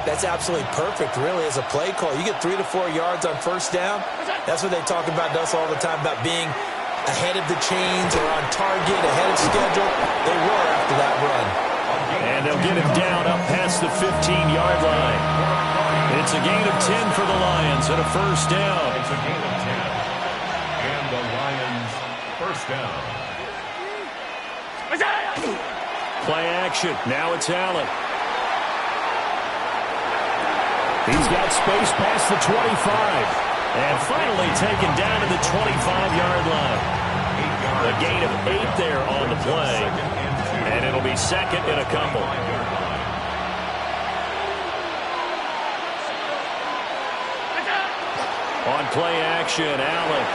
That's absolutely perfect, really, as a play call. You get 3 to 4 yards on first down. That's what they talk about us all the time, about being ahead of the chains or on target, ahead of schedule. They were after that run. And they'll get him down up past the 15-yard line. It's a gain of 10 for the Lions and a first down. It's a gain of 10. And the Lions first down. Play action. Now it's Allen. He's got space past the 25. And finally taken down to the 25-yard line. A gain of 8 there on the play. And it'll be second and a couple. On play action, Allen.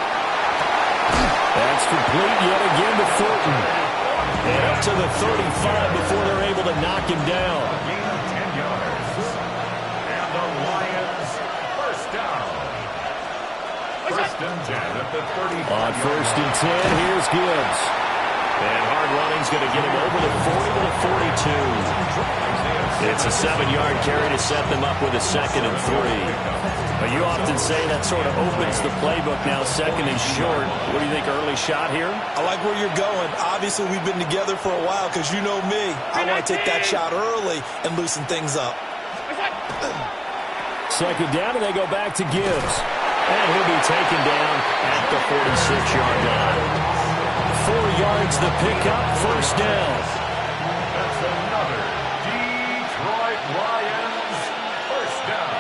That's complete yet again to Thornton. And up to the 35 before they're able to knock him down. A gain of 10 yards. And the Lions first down. First and 10 at the 35. On first and 10, here's Gibbs. And hard running's going to get him over the 40 to the 42. It's a 7-yard carry to set them up with a second and 3. But you often say that sort of opens the playbook now, second and short. What do you think, early shot here? I like where you're going. Obviously, we've been together for a while because you know me. I want to take that shot early and loosen things up. Second down, and they go back to Gibbs. And he'll be taken down at the 46-yard line. 4 yards the pickup, first down. That's another Detroit Lions first down.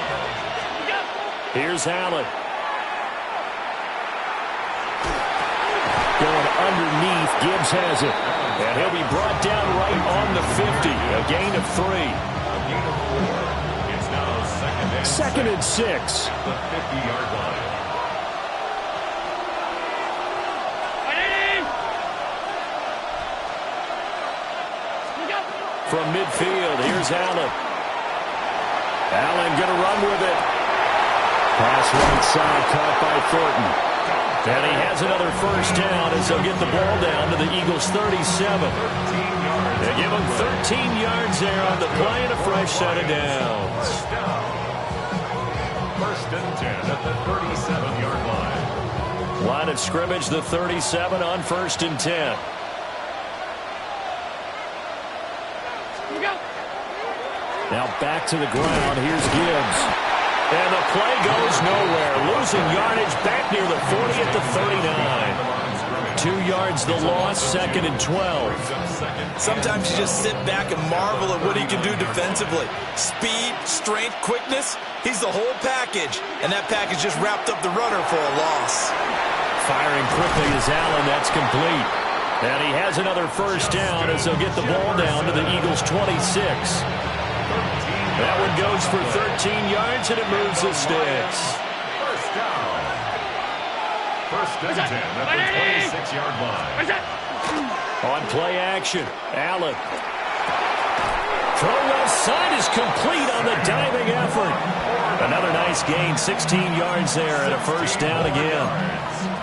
Here's Allen. Going underneath, Gibbs has it. And he'll be brought down right on the 50. A gain of 3. A gain of 4. It's now second and 6. The 50-yard line. From midfield, here's Allen. Allen going to run with it. Pass right side, caught by Thornton. And he has another first down as they'll get the ball down to the Eagles' 37. They give him 13 yards there on the play and a fresh set of downs. First and 10 at the 37-yard line. Line of scrimmage, the 37 on first and 10. Now back to the ground. Here's Gibbs. And the play goes nowhere. Losing yardage back near the 40 at the 39. 2 yards the loss, second and 12. Sometimes you just sit back and marvel at what he can do defensively. Speed, strength, quickness. He's the whole package. And that package just wrapped up the runner for a loss. Firing quickly is Allen. That's complete. And he has another first down as they'll get the ball down to the Eagles' 26. That one goes for 13 yards, and it moves the sticks. First down. First and 10 at the 26-yard line. On play action, Allen. Throw left side is complete on the diving effort. Another nice gain, 16 yards there, and a first down again.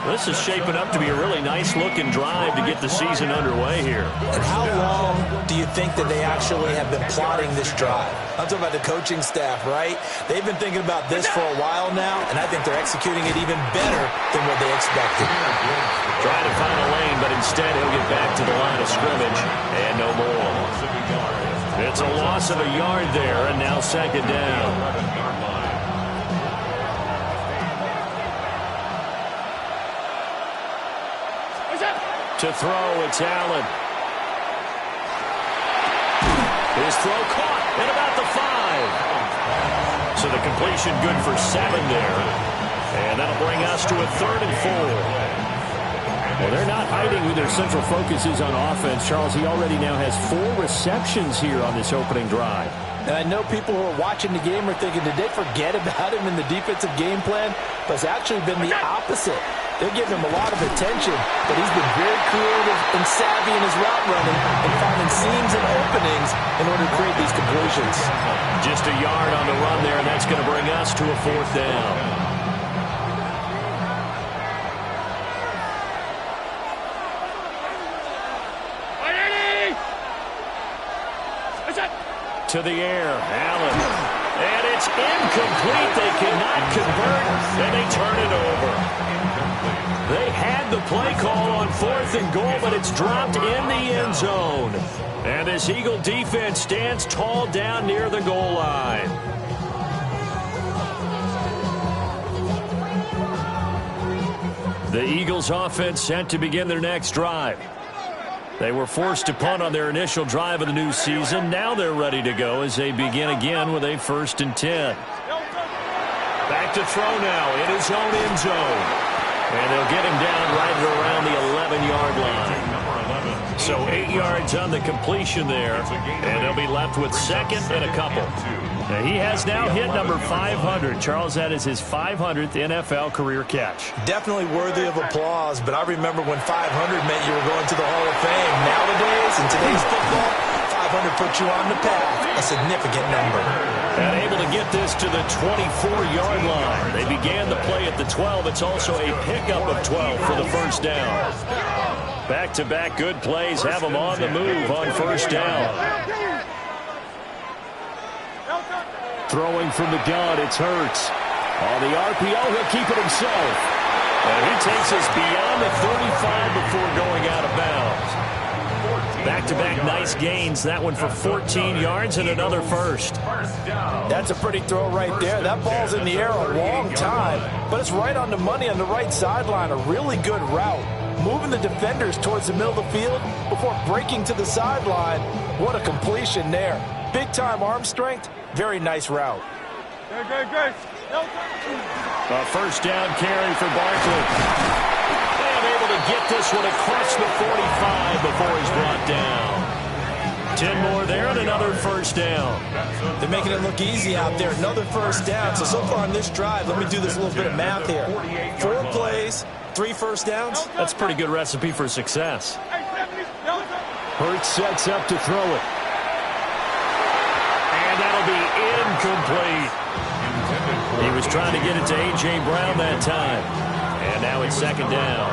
This is shaping up to be a really nice-looking drive to get the season underway here. And how long do you think that they actually have been plotting this drive? I'm talking about the coaching staff, right? They've been thinking about this for a while now, and I think they're executing it even better than what they expected. Trying to find a lane, but instead he'll get back to the line of scrimmage, and no more. It's a loss of a yard there, and now second down. To throw, it's Allen. His throw caught at about the 5. So the completion good for 7 there. And that'll bring us to a third and 4. Well, they're not hiding who their central focus is on offense. Charles, he already now has 4 receptions here on this opening drive. And I know people who are watching the game are thinking, did they forget about him in the defensive game plan? But it's actually been the opposite. They're giving him a lot of attention, but he's been very creative and savvy in his route running and finding seams and openings in order to create these completions. Just a yard on the run there, and that's going to bring us to a fourth down. To the air, Allen. And Incomplete. They cannot convert, and they turn it over. They had the play call on 4th and goal, but it's dropped in the end zone. And this Eagle defense stands tall down near the goal line. The Eagles offense set to begin their next drive. They were forced to punt on their initial drive of the new season. Now they're ready to go as they begin again with a 1st and 10. Back to throw now in his own end zone. And they'll get him down right around the 11-yard line. So 8 yards on the completion there. And they'll be left with 2nd and a couple. Now he has now hit number 500. Charles, that is his 500th NFL career catch. Definitely worthy of applause, but I remember when 500 meant you were going to the Hall of Fame. Nowadays, in today's football, 500 puts you on the path, a significant number. And able to get this to the 24-yard line. They began the play at the 12. It's also a pickup of 12 for the 1st down. Back-to-back good plays have them on the move on 1st down. Throwing from the gun, it's Hurts. On the RPO, he'll keep it himself. And he takes us beyond the 35 before going out of bounds. Back-to-back nice gains. That one for 14 yards and another 1st. That's a pretty throw right there. That ball's in the air a long time, but it's right on the money on the right sideline. A really good route. Moving the defenders towards the middle of the field before breaking to the sideline. What a completion there. Big-time arm strength. Very nice route. A 1st down carry for Barkley. And able to get this one across the 45 before he's brought down. 10 more there and another 1st down. They're making it look easy out there. Another 1st down. So far on this drive, let me do this little bit of math here. 4 plays, 3 1st downs. That's a pretty good recipe for success. Hurts sets up to throw it. And that'll be incomplete. He was trying to get it to A.J. Brown that time. And now it's 2nd down.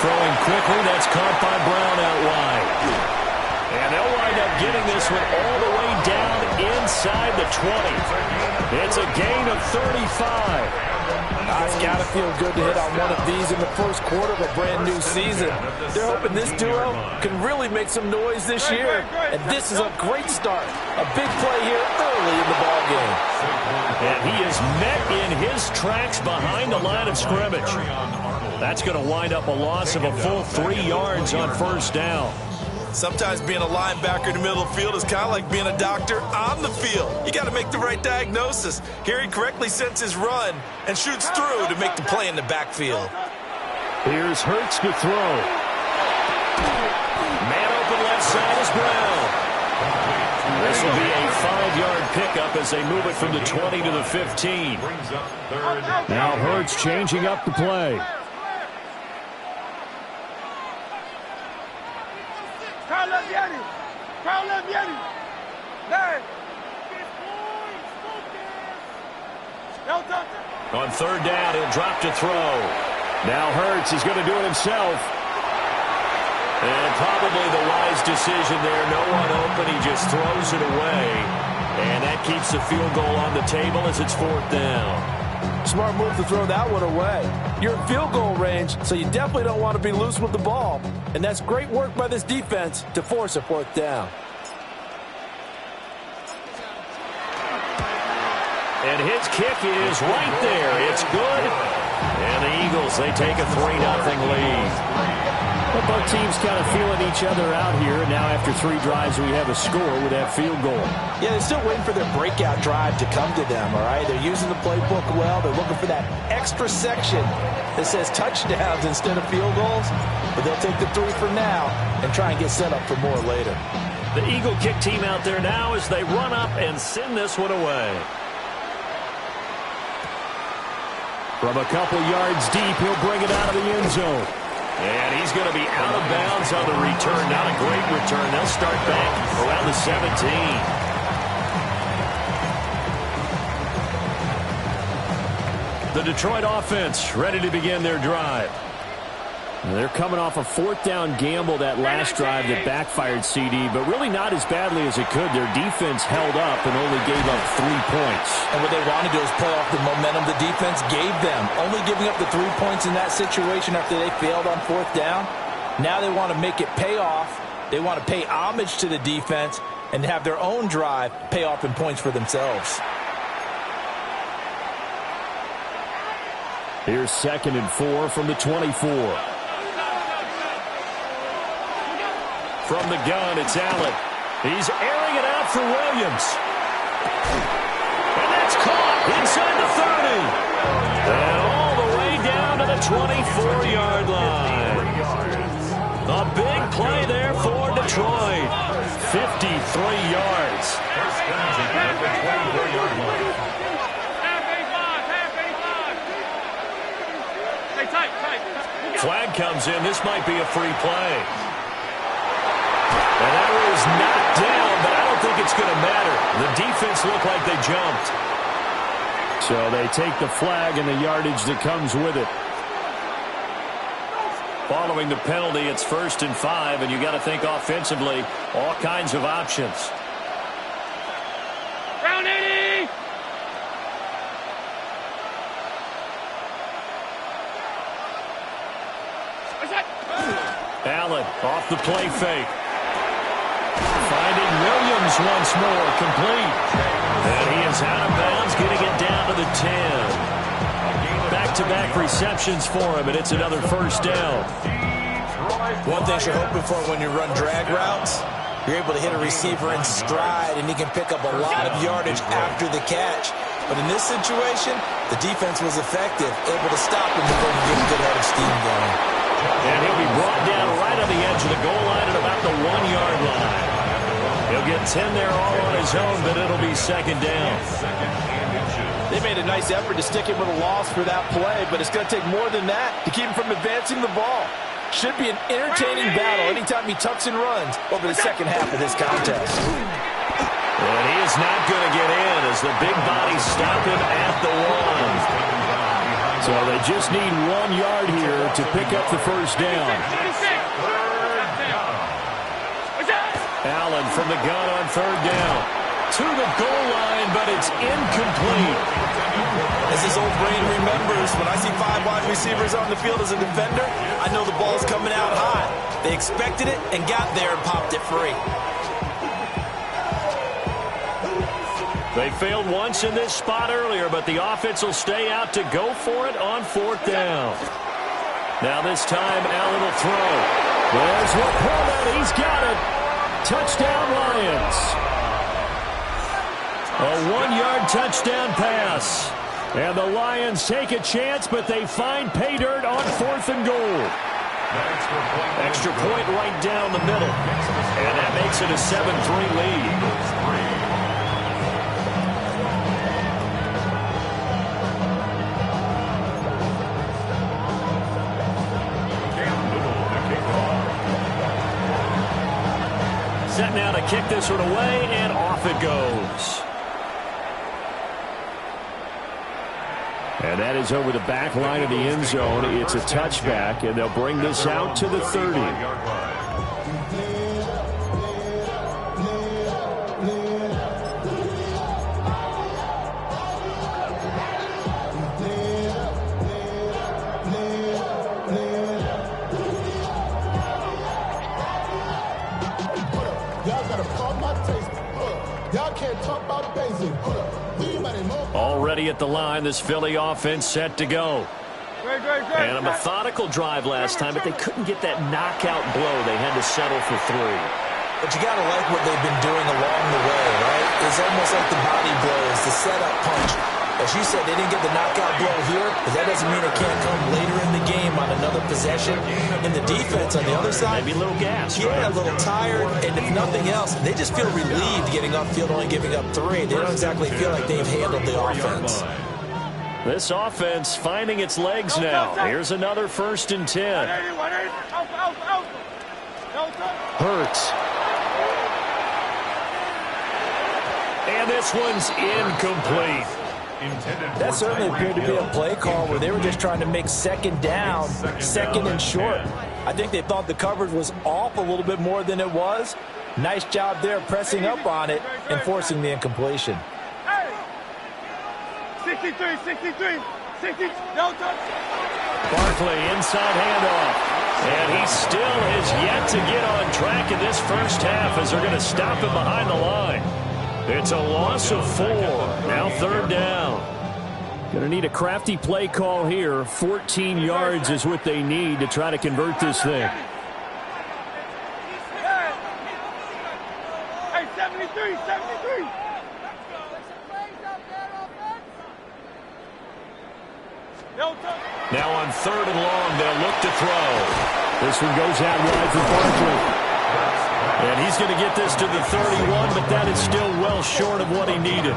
Throwing quickly, that's caught by Brown out wide. And they'll wind up getting this one all the way down inside the 20. It's a gain of 35. It's got to feel good to hit on one of these in the 1st quarter of a brand new season. They're hoping this duo can really make some noise this year. And this is a great start. A big play here early in the ballgame. And he is met in his tracks behind the line of scrimmage. That's going to wind up a loss of a full 3 yards on 1st down. Sometimes being a linebacker in the middle of the field is kind of like being a doctor on the field. You got to make the right diagnosis. Here he correctly sets his run and shoots through to make the play in the backfield. Here's Hurts to throw. Man open left side is Brown. This will be a 5-yard pickup as they move it from the 20 to the 15. Now Hurts changing up the play. On 3rd down, he'll drop to throw. Now Hurts is going to do it himself. And probably the wise decision there. No one open. He just throws it away. And that keeps the field goal on the table as it's 4th down. Smart move to throw that one away. You're in field goal range, so you definitely don't want to be loose with the ball. And that's great work by this defense to force a 4th down. And his kick is right there. It's good. And the Eagles, they take a 3-0 lead. Well, both teams kind of feeling each other out here. And now after 3 drives, we have a score with that field goal. Yeah, they're still waiting for their breakout drive to come to them, all right? They're using the playbook well. They're looking for that extra section that says touchdowns instead of field goals. But they'll take the 3 for now and try and get set up for more later. The Eagle kick team out there now as they run up and send this one away. From a couple yards deep, he'll bring it out of the end zone. And he's going to be out of bounds on the return. Not a great return. They'll start back around the 17. The Detroit offense ready to begin their drive. They're coming off a fourth down gamble that last drive that backfired, CD, but really not as badly as it could. Their defense held up and only gave up 3 points. And what they want to do is play off the momentum the defense gave them. Only giving up the 3 points in that situation after they failed on fourth down. Now they want to make it pay off. They want to pay homage to the defense and have their own drive pay off in points for themselves. Here's 2nd and 4 from the 24. From the gun, it's Allen. He's airing it out for Williams. And that's caught inside the 30. And all the way down to the 24-yard line. A big play there for Detroit. 53 yards. Flag comes in. This might be a free play. And that was knocked down, but I don't think it's going to matter. The defense looked like they jumped. So they take the flag and the yardage that comes with it. Following the penalty, it's 1st and 5, and you got to think offensively, all kinds of options. Round 80! Allen off the play fake. Finding Williams once more, complete. And he is out of bounds, getting it down to the 10. Back-to-back receptions for him, and it's another 1st down. One thing you're hoping for when you run drag routes, you're able to hit a receiver in stride, and he can pick up a lot of yardage after the catch. But in this situation, the defense was effective, able to stop him before he get a good head of steam going. And he'll be brought down right on the edge of the goal line at about the 1-yard line. He'll get 10 there all on his own, but it'll be 2nd down. They made a nice effort to stick him with a loss for that play, but it's going to take more than that to keep him from advancing the ball. Should be an entertaining battle anytime he tucks and runs over the second half of this contest. And he is not going to get in as the big bodies stop him at the 1. So they just need 1 yard here to pick up the 1st down. Allen from the gun on 3rd down. To the goal line, but it's incomplete. As his old brain remembers, when I see 5 wide receivers on the field as a defender, I know the ball's coming out high. They expected it and got there and popped it free. They failed once in this spot earlier, but the offense will stay out to go for it on 4th down. Now this time, Allen will throw. There's LaPorta. He's got it. Touchdown, Lions. A 1-yard touchdown pass. And the Lions take a chance, but they find pay dirt on 4th and goal. Extra point right down the middle. And that makes it a 7-3 lead. Set now to kick this one away, and off it goes. And that is over the back line of the end zone. It's a touchback, and they'll bring this out to the 30. Already at the line, this Philly offense set to go. And a methodical drive last time, but they couldn't get that knockout blow. They had to settle for 3. But you got to like what they've been doing along the way, right? It's almost like the body blows, the setup punch. As you said, they didn't get the knockout blow here, but that doesn't mean it can't come later in the game on another possession. And the defense on the other side, maybe a little gas, yeah, right? A little tired, and if nothing else, they just feel relieved getting upfield, only giving up 3. They don't exactly feel like they've handled the offense. This offense finding its legs now. Here's another 1st and 10. Hurts. And this one's incomplete. That certainly appeared to be a play call where they were just trying to make second down, second and short. I think they thought the coverage was off a little bit more than it was. Nice job there pressing up on it and forcing the incompletion. 63, 63, 60, no touch. Barkley inside handoff. And he still has yet to get on track in this first half as they're going to stop him behind the line. It's a loss of 4. Now third down. Going to need a crafty play call here. 14 yards is what they need to try to convert this thing. Hey, 73, 73. Now on third and long, they'll look to throw. This one goes out wide for Barkley. And he's going to get this to the 31, but that is still well short of what he needed.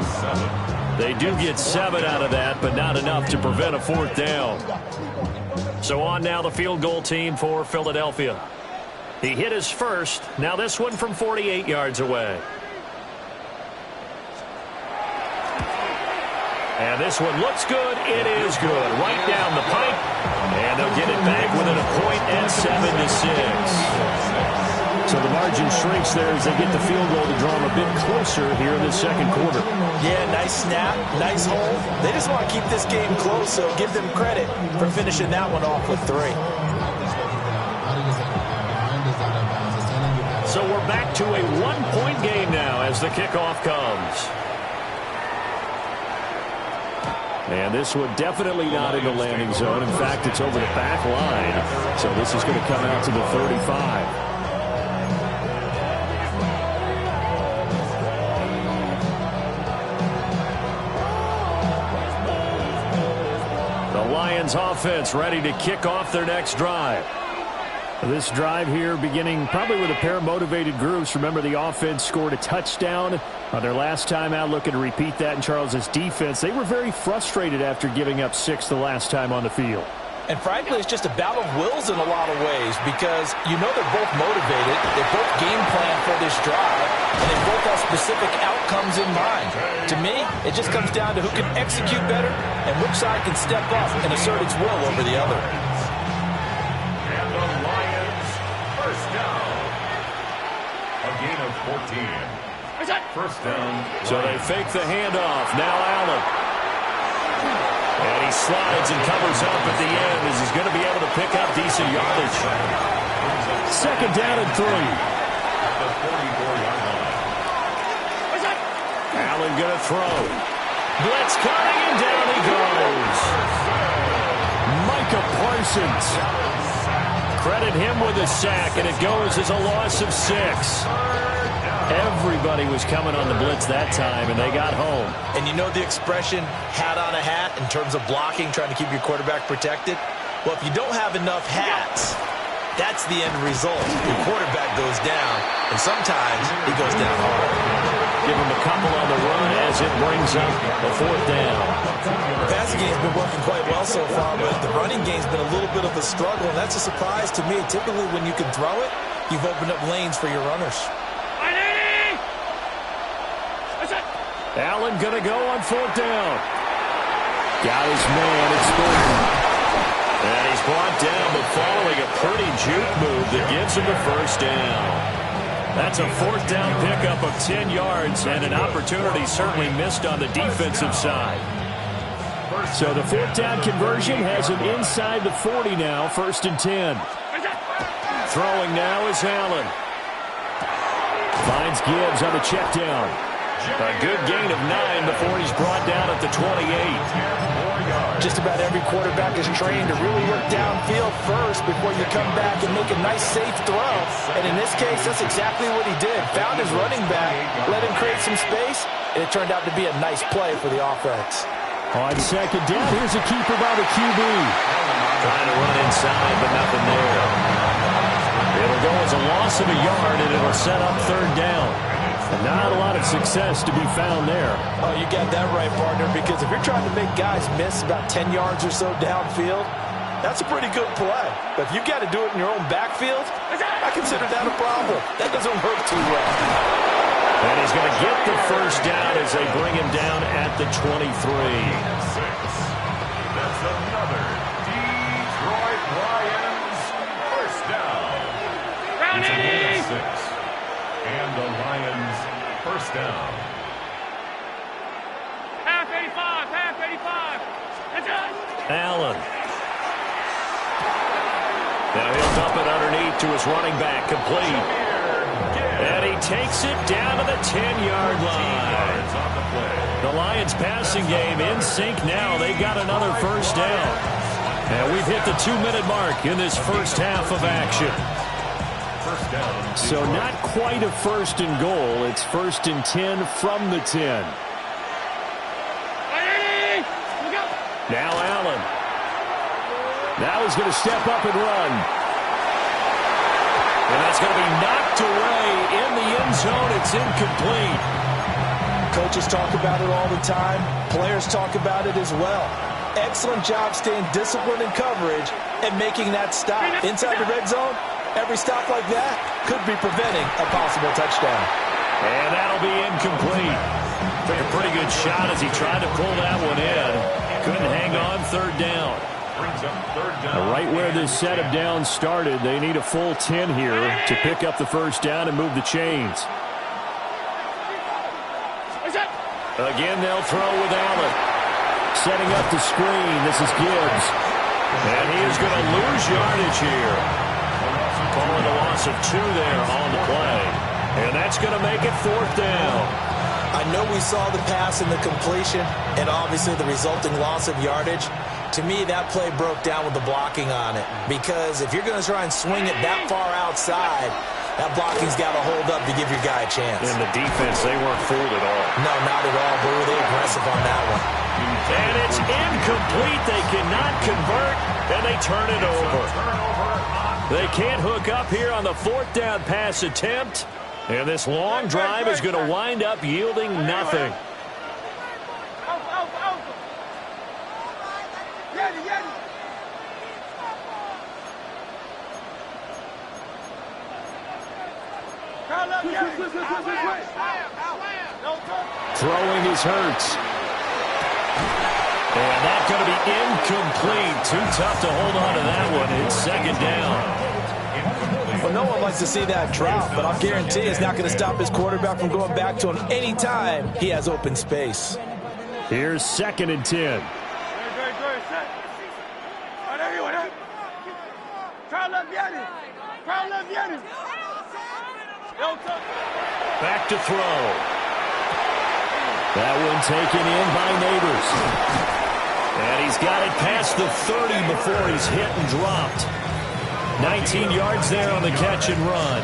They do get 7 out of that, but not enough to prevent a fourth down. So on now the field goal team for Philadelphia. He hit his first. Now this one from 48 yards away. And this one looks good. It is good. Right down the pipe. And they'll get it back within a point at 7-6. So the margin shrinks there as they get the field goal to draw them a bit closer here in the second quarter. Yeah, nice snap, nice hold. They just want to keep this game close, so give them credit for finishing that one off with 3. So we're back to a 1-point game now as the kickoff comes. And this one definitely not in the landing zone. In fact, it's over the back line. So this is going to come out to the 35. The Lions offense ready to kick off their next drive. This drive here beginning probably with a pair of motivated groups. Remember, the offense scored a touchdown on their last time out, looking to repeat that in Charles' defense. They were very frustrated after giving up 6 the last time on the field. And frankly, it's just a battle of wills in a lot of ways because you know they're both motivated, they both game plan for this drive, and they both have specific outcomes in mind. To me, it just comes down to who can execute better and which side can step up and assert its will over the other. And the Lions, first down. A gain of 14. First down. So they fake the handoff. Now Allen. And he slides and covers up at the end as he's going to be able to pick up decent yardage. Second down and 3. At the 44-yard line. Allen going to throw. Blitz coming and down he goes. Micah Parsons. Credit him with a sack, and it goes as a loss of 6. Everybody was coming on the blitz that time, and they got home. And you know the expression, hat on a hat, in terms of blocking, trying to keep your quarterback protected? Well, if you don't have enough hats, that's the end result. Your quarterback goes down, and sometimes he goes down hard. Give him a couple on the run as it brings up a fourth down. The passing game's been working quite well so far, but the running game's been a little bit of a struggle, and that's a surprise to me. Typically, when you can throw it, you've opened up lanes for your runners. Allen going to go on fourth down. Got his man. It's Thornton. And he's brought down, but following a pretty juke move that gives him the first down. That's a fourth down pickup of 10 yards and an opportunity certainly missed on the defensive side. So the fourth down conversion has him inside the 40 now, 1st and 10. Throwing now is Allen. Finds Gibbs on the check down. A good gain of 9 before he's brought down at the 28. Just about every quarterback is trained to really work downfield first before you come back and make a nice, safe throw. And in this case, that's exactly what he did. Found his running back, let him create some space, and it turned out to be a nice play for the offense. On second down, here's a keeper by the QB. Trying to run inside, but nothing there. It'll go as a loss of a yard, and it'll set up third down. And not a lot of success to be found there. Oh, you got that right, partner, because if you're trying to make guys miss about 10 yards or so downfield, that's a pretty good play. But if you got to do it in your own backfield, I consider that a problem. That doesn't work too well. And he's going to get the first down as they bring him down at the 23. That's another Detroit Lions first down. It's a gain of 6. And the Lions first down. Half 85, half 85. Allen. Now he'll dump it underneath to his running back, complete. And he takes it down to the 10-yard line. The Lions passing game in sync now. They got another first down. And we've hit the 2-minute mark in this first half of action. So not quite a first and goal. It's first and 10 from the 10. Now Allen. Now he's going to step up and run. And that's going to be knocked away in the end zone. It's incomplete. Coaches talk about it all the time. Players talk about it as well. Excellent job staying disciplined in coverage and making that stop. Inside the red zone, every stop like that could be preventing a possible touchdown. And that'll be incomplete. Took a pretty good shot as he tried to pull that one in. Couldn't hang on third down. Right where this set of downs started, they need a full 10 here to pick up the first down and move the chains. Again, they'll throw with Allen. Setting up the screen, this is Gibbs. And he is going to lose yardage here. Calling a loss of 2 there on the play. And that's going to make it fourth down. I know we saw the pass and the completion and obviously the resulting loss of yardage. To me, that play broke down with the blocking on it. Because if you're going to try and swing it that far outside, that blocking's got to hold up to give your guy a chance. In the defense, they weren't fooled at all. No, not at all. But were they aggressive on that one? And it's incomplete. They cannot convert, and they turn it over. They can't hook up here on the fourth down pass attempt. And this long drive is going to wind up yielding nothing. Throwing is Hurts. And that's going to be incomplete. Too tough to hold on to that one. It's second down. Well, no one likes to see that drop, but I'll guarantee it's not going to stop his quarterback from going back to him any time he has open space. Here's second and 10. Back to throw. That one taken in by Neighbors. And he's got it past the 30 before he's hit and dropped. 19 yards there on the catch and run.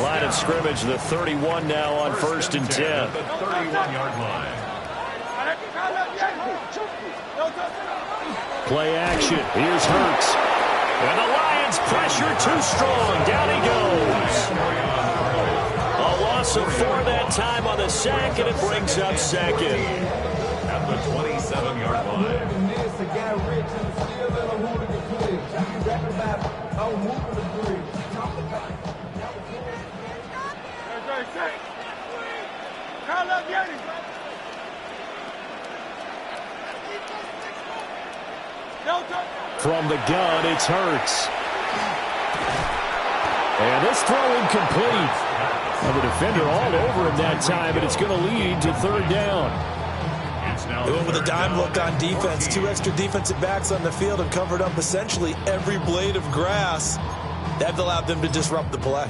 Line of scrimmage, the 31 now on first and 10. The 31-yard line. Play action. Here's Hurts. And the Lions pressure too strong. Down he goes. A loss of 4 that time on the sack, and it brings up second. At the 27-yard line. From the gun, it's Hurts. And this throw incomplete. And the defender all over him that time, and it's going to lead to third down. They went with a dime look on defense. 2 extra defensive backs on the field and covered up essentially every blade of grass. That allowed them to disrupt the play.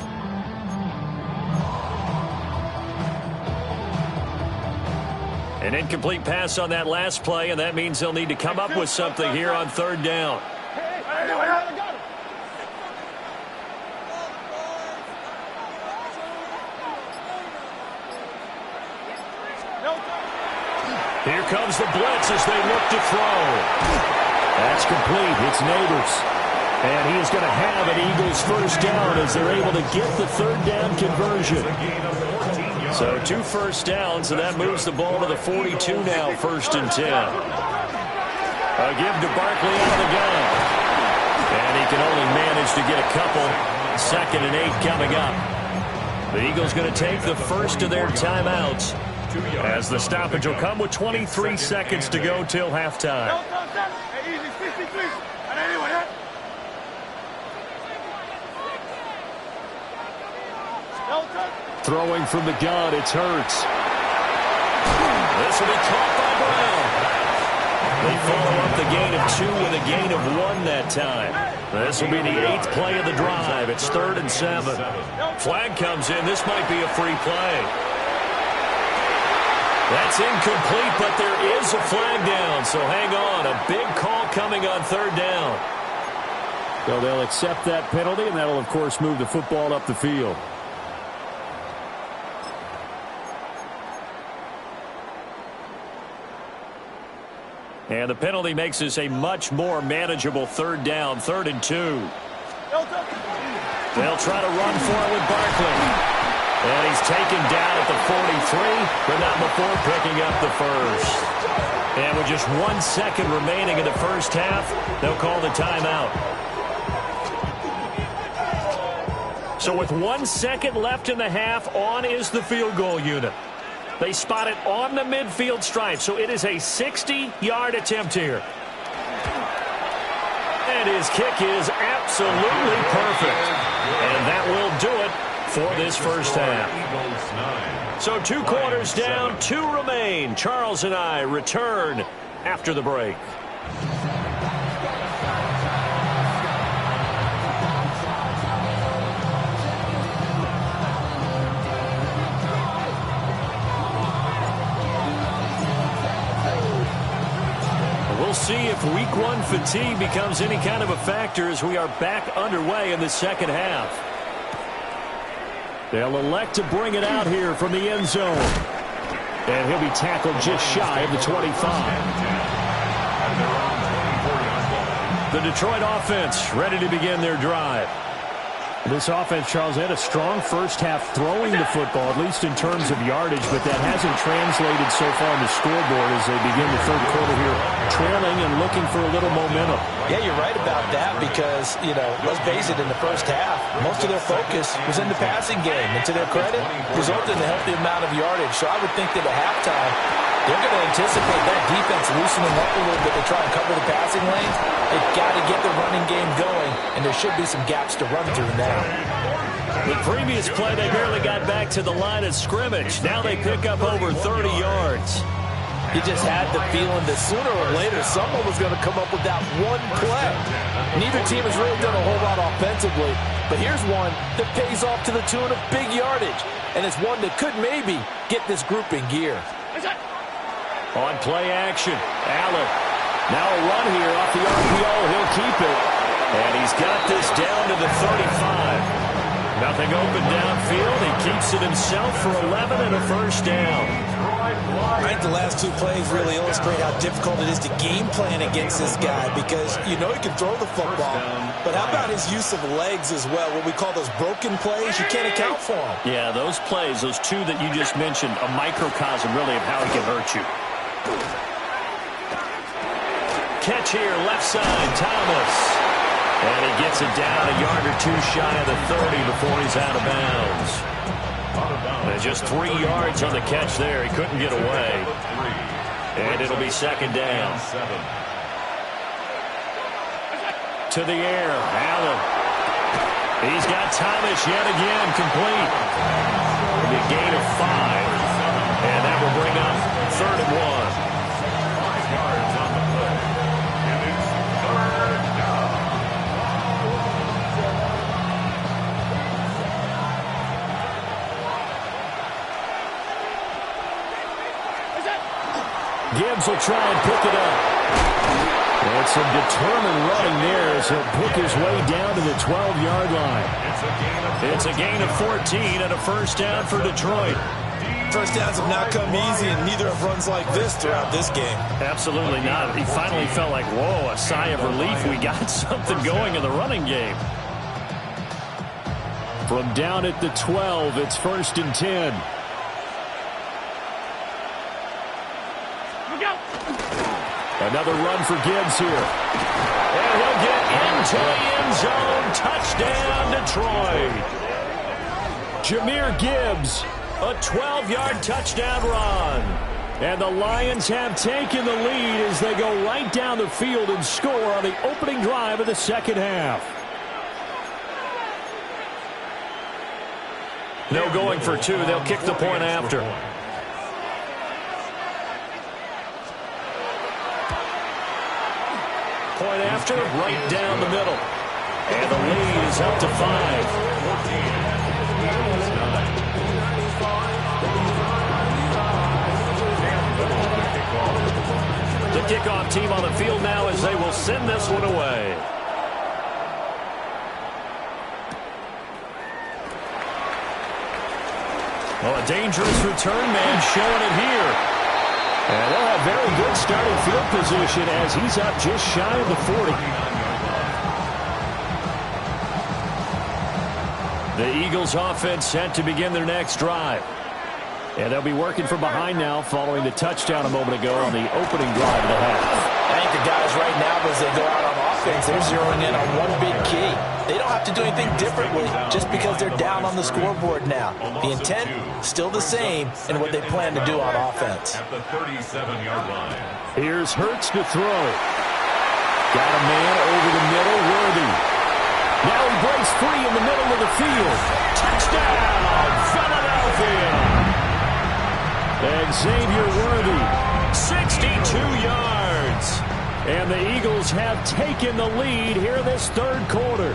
An incomplete pass on that last play, and that means they'll need to come up with something here on third down. Here comes the blitz as they look to throw. That's complete. It's Neighbors. And he is going to have an Eagles first down as they're able to get the third down conversion. So 2 first downs, and that moves the ball to the 42 now, first and 10. A give to Barkley out of the gun. And he can only manage to get a couple. Second and 8 coming up. The Eagles going to take the first of their timeouts as the stoppage will come with 23 seconds to go till halftime. Throwing from the gun, it's Hurts. This will be caught by Brown. They follow up the gain of 2 with a gain of 1 that time. This will be the 8th play of the drive. It's 3rd and 7. Flag comes in. This might be a free play. That's incomplete, but there is a flag down, so hang on. A big call coming on 3rd down. So they'll accept that penalty, and that'll, of course, move the football up the field. And the penalty makes this a much more manageable 3rd down, 3rd and 2. They'll try to run for it with Barkley. And he's taken down at the 43, but not before picking up the first. And with just 1 second remaining in the first half, they'll call the timeout. So with 1 second left in the half, on is the field goal unit. They spot it on the midfield stripe, so it is a 60-yard attempt here. And his kick is absolutely perfect. And that will do it for this first half. So 2 quarters down, 2 remain. Charles and I return after the break. We'll see if week 1 fatigue becomes any kind of a factor as we are back underway in the second half. They'll elect to bring it out here from the end zone. And he'll be tackled just shy of the 25. The Detroit offense ready to begin their drive. This offense, Charles, had a strong first half throwing the football, at least in terms of yardage, but that hasn't translated so far on the scoreboard as they begin the third quarter here, trailing and looking for a little momentum. Yeah, you're right about that because, let's face it, in the first half, most of their focus was in the passing game. And to their credit, resulted in a healthy amount of yardage. So I would think that at halftime, they're going to anticipate that defense loosening up a little bit to try and cover the passing lanes. They've got to get the running game going, and there should be some gaps to run through now. The previous play, they barely got back to the line of scrimmage. Now they pick up over 30 yards. You just had the feeling that sooner or later someone was going to come up with that one play. Neither team has really done a whole lot offensively, but here's one that pays off to the tune of big yardage, and it's one that could maybe get this group in gear. On play action, Allen. Now a run here off the RPO. He'll keep it. And he's got this down to the 35. Nothing open downfield. He keeps it himself for 11 and a first down. I think the last 2 plays really illustrate how difficult it is to game plan against this guy because he can throw the football, but how about his use of legs as well, what we call those broken plays? You can't account for them. Yeah, those plays, those 2 that you just mentioned, a microcosm really of how he can hurt you. Catch here, left side, Thomas. And he gets it down a yard or 2 shy of the 30 before he's out of bounds. And just 3 yards on the catch there. He couldn't get away. And it'll be second down. To the air, Allen. He's got Thomas yet again, complete. It'll be a gain of 5. And that will bring up 3rd and 1. 5 yards on the play. And it's 3rd down. Gibbs will try and pick it up. And some determined running there as he'll pick his way down to the 12-yard line. It's a gain of 14 and a first down for Detroit. First downs have not come easy, and neither have runs like this throughout this game. Absolutely not. He finally felt like, whoa, a sigh of relief. We got something going in the running game. From down at the 12, it's 1st and 10. Another run for Gibbs here. And he'll get into the end zone. Touchdown, Detroit. Jahmyr Gibbs, a 12-yard touchdown run. And the Lions have taken the lead as they go right down the field and score on the opening drive of the second half. No going for two. They'll kick the point after. Point after, right down the middle. And the lead is up to 5. The kickoff team on the field now as they will send this one away. Well, a dangerous return man showing it here. And they'll have very good starting field position as he's up just shy of the 40. The Eagles offense set to begin their next drive. And they'll be working from behind now following the touchdown a moment ago on the opening drive of the half. I think the guys right now, as they go out on offense, they're zeroing in on one big key. They don't have to do anything differently just because they're down on the scoreboard now. The intent, still the same in what they plan to do on offense. At the 37-yard line. Here's Hurts to throw. Got a man over the middle, Worthy. Now he breaks free in the middle of the field. Touchdown, Philadelphia! Xavier Worthy, 62 yards. And the Eagles have taken the lead here this third quarter.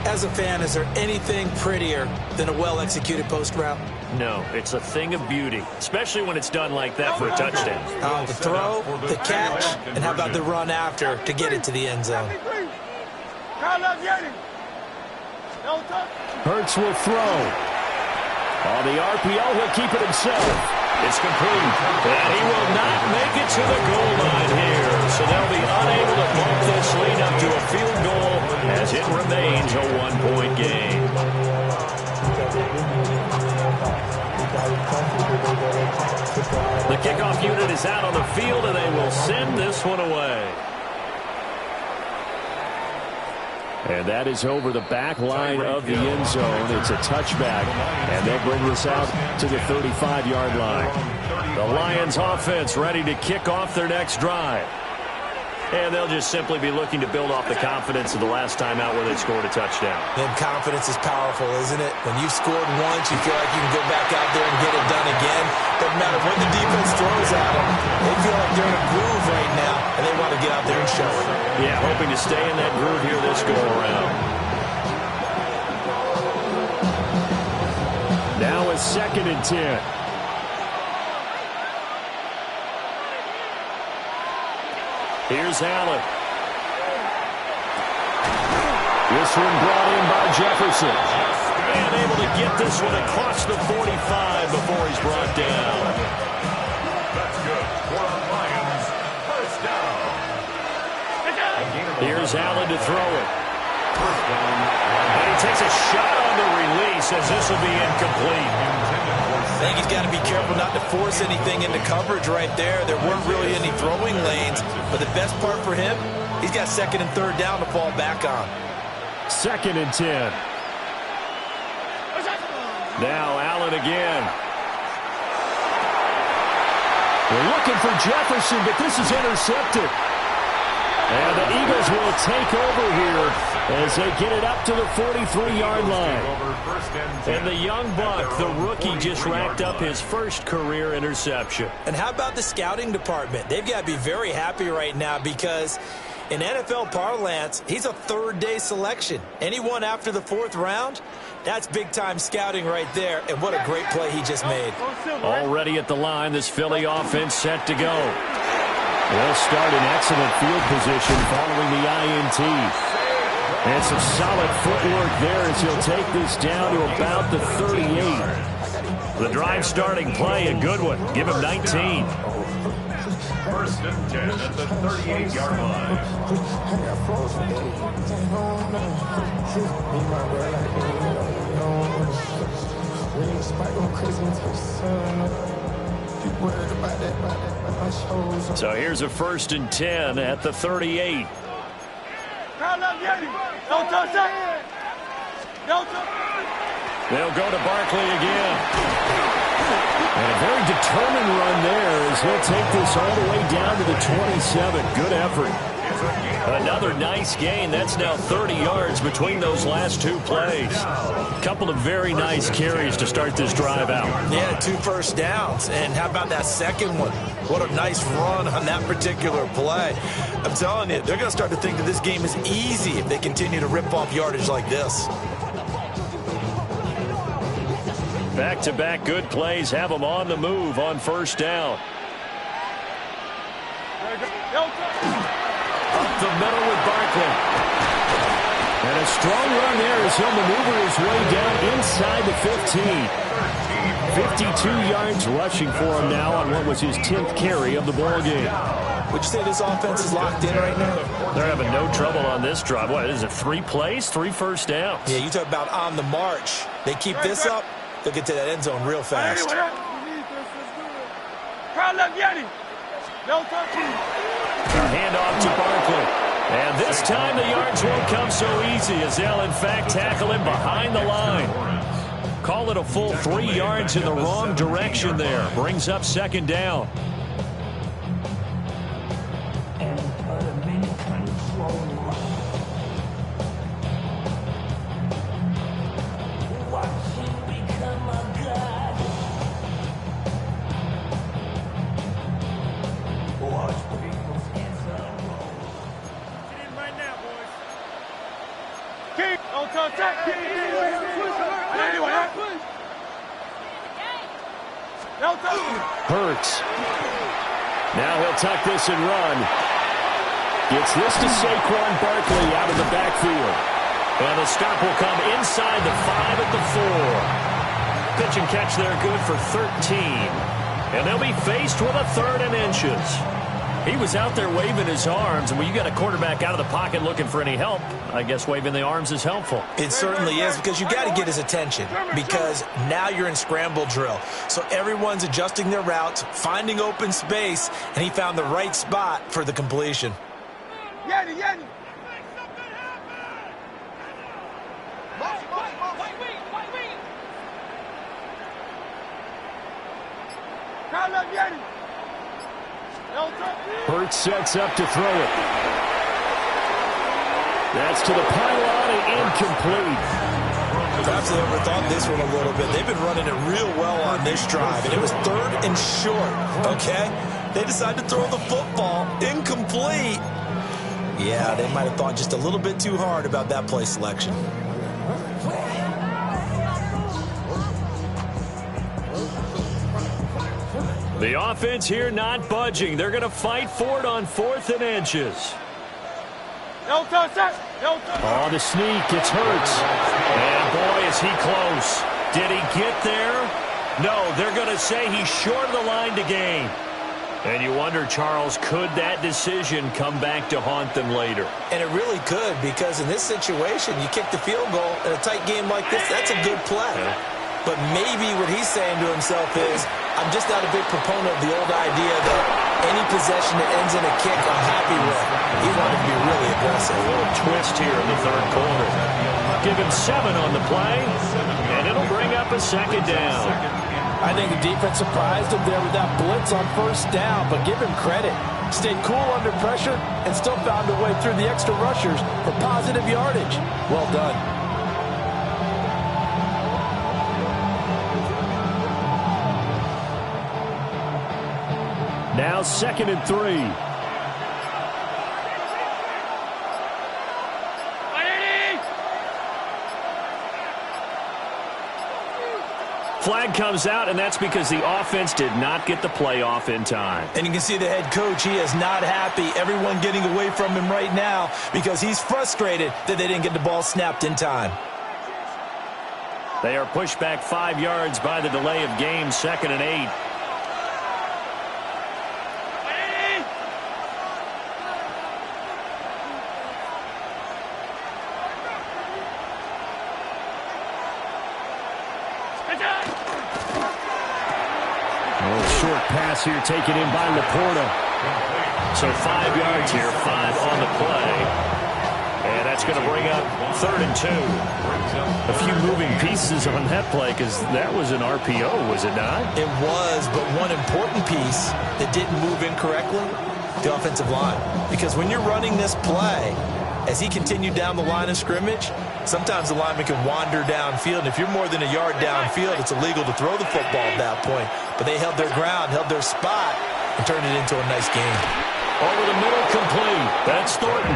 As a fan, is there anything prettier than a well-executed post route? No, it's a thing of beauty, especially when it's done like that for a touchdown. The throw, the catch, and how about the run after to get it to the end zone? Hurts will throw. On the RPO, he'll keep it himself. It's complete. And he will not make it to the goal line here. So they'll be unable to bump this lead up to a field goal as it remains a one-point game. The kickoff unit is out on the field, and they will send this one away. And that is over the back line of the end zone. It's a touchback, and they'll bring this out to the 35-yard line. The Lions offense ready to kick off their next drive. And they'll just simply be looking to build off the confidence of the last time out where they scored a touchdown. And confidence is powerful, isn't it? When you've scored once, you feel like you can go back out there and get it done again. Doesn't matter what the defense throws at them. They feel like they're in a groove right now, and they want to get out there and show it. Yeah, hoping to stay in that groove here this go-around. Now a 2nd and 10. Here's Allen. This one brought in by Jefferson. And able to get this one across the 45 before he's brought down. That's good for the Lions. First down. Here's Allen to throw it. And he takes a shot on the release as this will be incomplete. I think he's got to be careful not to force anything into coverage right there. There weren't really any throwing lanes, but the best part for him, he's got 2nd and 3rd down to fall back on. 2nd and 10. Now Allen again. They're looking for Jefferson, but this is intercepted. And the Eagles will take over here as they get it up to the 43-yard line. And the young buck, the rookie, just racked up his first career interception. And how about the scouting department? They've got to be very happy right now because in NFL parlance, he's a 3rd-day selection. Anyone after the 4th round, that's big-time scouting right there. And what a great play he just made. Already at the line, this Philly offense set to go. They'll start in excellent field position following the INT. And some solid footwork there as he'll take this down to about the 38. The drive starting play, a good one. Give him 19. 1st and 10 at the 38-yard line. So here's a 1st and 10 at the 38. They'll go to Barkley again. And a very determined run there as he'll take this all the way down to the 27. Good effort. Another nice gain. That's now 30 yards between those last two plays. Couple of very nice carries to start this drive out. Yeah, 2 first downs. And how about that second one? What a nice run on that particular play. I'm telling you, they're going to start to think that this game is easy if they continue to rip off yardage like this. Back-to-back good plays have them on the move on first down. Up the middle with Barkley. And a strong run there as he'll maneuver his way down inside the 15. 52 yards rushing for him now on what was his 10th carry of the ball game. Would you say this offense is locked in right now? They're having no trouble on this drive. What is it, 3 plays, 3 first downs? Yeah, you talk about on the march. They keep this up, they'll get to that end zone real fast. A handoff to Barkley. And this time the yards won't come so easy as they'll, in fact, tackle him behind the line. Call it a full 3 yards in the wrong direction there. Brings up second down. Hurts. Now he'll tuck this and run. Gets this to Saquon Barkley out of the backfield. And the stop will come inside the 5 at the 4. Pitch and catch there good for 13. And they'll be faced with a 3rd and inches. He was out there waving his arms, and when you got a quarterback out of the pocket looking for any help, I guess waving the arms is helpful. It certainly is, because you got to get his attention, because now you're in scramble drill. So everyone's adjusting their routes, finding open space, and he found the right spot for the completion. Hurts sets up to throw it. That's to the pylon and incomplete. Perhaps they overthought this one a little bit. They've been running it real well on this drive, and it was 3rd and short, okay? They decided to throw the football incomplete. Yeah, they might have thought just a little bit too hard about that play selection. The offense here not budging. They're going to fight for it on 4th and inches. Oh, the sneak. It's Hurts. And boy, is he close. Did he get there? No, they're going to say he's short of the line to gain. And you wonder, Charles, could that decision come back to haunt them later? And it really could, because in this situation, you kick the field goal in a tight game like this, that's a good play. Yeah. But maybe what he's saying to himself is, I'm just not a big proponent of the old idea that any possession that ends in a kick I'm happy with. He wanted to be really aggressive. A little twist here in the 3rd quarter. Give him 7 on the play, and it'll bring up a 2nd down. I think the defense surprised him there with that blitz on 1st down, but give him credit. Stayed cool under pressure and still found a way through the extra rushers for positive yardage. Well done. Now 2nd and 3. Flag comes out, and that's because the offense did not get the play off in time. And you can see the head coach, he is not happy. Everyone getting away from him right now because he's frustrated that they didn't get the ball snapped in time. They are pushed back 5 yards by the delay of game, 2nd and 8. Short pass here taken in by Laporta. So 5 yards here, 5 on the play. And that's going to bring up 3rd and 2. A few moving pieces on that play because that was an RPO, was it not? It was, but one important piece that didn't move incorrectly, the offensive line. Because when you're running this play, as he continued down the line of scrimmage, sometimes the lineman can wander downfield. And if you're more than a yard downfield, it's illegal to throw the football at that point. But they held their ground, held their spot, and turned it into a nice game. Over the middle, complete. That's Thornton.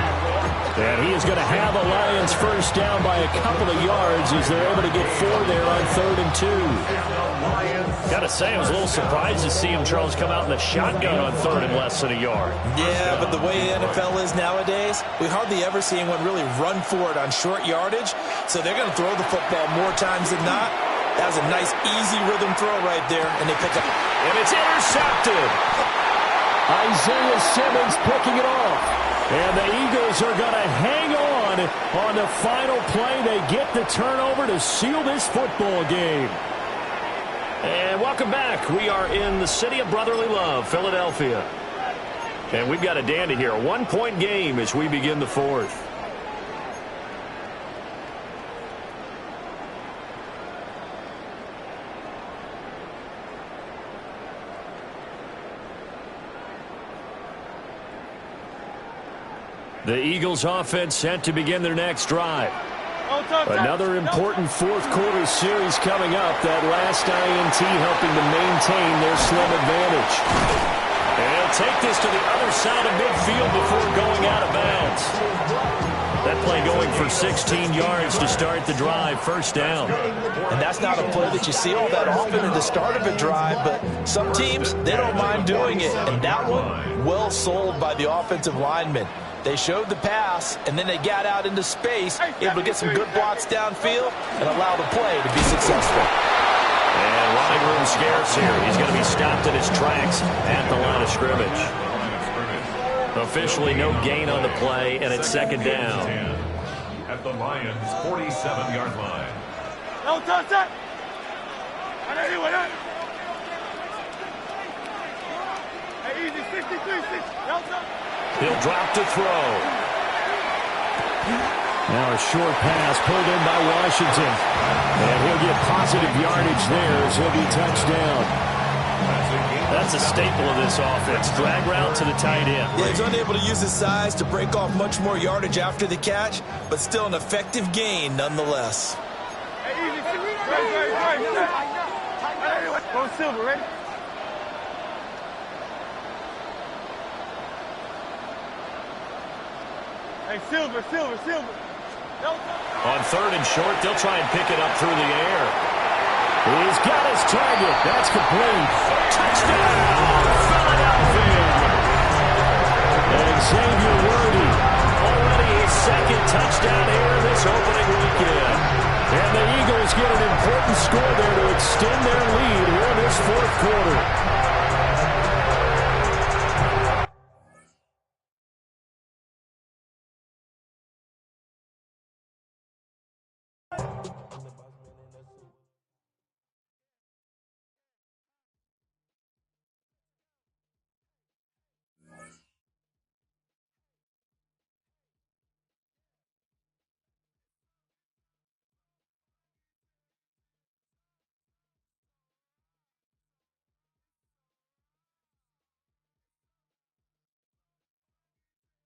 And he is going to have a Lions first down by a couple of yards as they're able to get 4 there on 3rd and 2. Got to say, I was a little surprised to see him, Charles, come out in the shotgun on 3rd and less than a yard. Yeah, but the way the NFL is nowadays, we hardly ever see anyone really run for it on short yardage. So they're going to throw the football more times than not. That was a nice, easy rhythm throw right there, and they pick up. And it's intercepted. Isaiah Simmons picking it off. And the Eagles are going to hang on the final play. They get the turnover to seal this football game. And welcome back. We are in the city of brotherly love, Philadelphia. And we've got a dandy here. A 1-point game as we begin the 4th. The Eagles offense set to begin their next drive. Another important fourth-quarter series coming up. That last INT helping to maintain their slim advantage. And he'll take this to the other side of midfield before going out of bounds. That play going for 16 yards to start the drive, first down. And that's not a play that you see all that often at the start of a drive, but some teams, they don't mind doing it. And that one, well sold by the offensive lineman. They showed the pass, and then they got out into space, able to get some good blocks downfield and allow the play to be successful. And running room scarce here. He's going to be stopped in his tracks at the line of scrimmage. Officially no gain on the play, and it's 2nd down. At the Lions' 47-yard line. No touch it. Hey, easy, 63, 6. No touch. He'll drop to throw. Now a short pass pulled in by Washington. And he'll get positive yardage there as he'll be touchdown. That's a staple of this offense. Drag route to the tight end. Yeah, he's unable to use his size to break off much more yardage after the catch, but still an effective gain nonetheless. Hey, easy. Right. Go Silver, ready? Hey, Silver. On 3rd and short, they'll try and pick it up through the air. He's got his target. That's complete. Touchdown, Philadelphia. And Xavier Worthy. Already his 2nd touchdown here this opening weekend. And the Eagles get an important score there to extend their lead here in this 4th quarter.